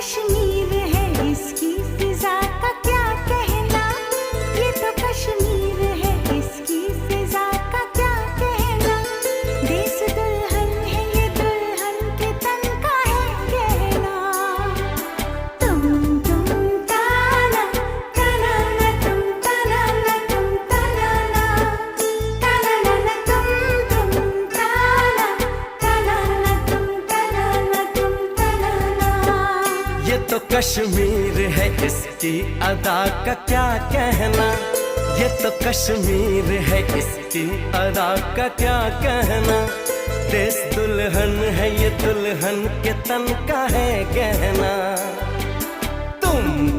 कश्मीर है, इसकी फिजा का क्या कहना। ये तो कश्मीर है, इसकी फिजा का क्या कहना। देश दुल्हन है, ये दुल्हन के तन का है गहना। तुम ताना ताना ना, तुम ताना ना, तुम ताना ना, ताना ना तुम ताना ताना ना, तुम ताना ना, तुम ताना ना। ये तो कश्मीर है, इसकी अदा का क्या कहना। ये तो कश्मीर है, इसकी अदा का क्या कहना। देश दुल्हन है, ये दुल्हन के तन का है गहना। तुम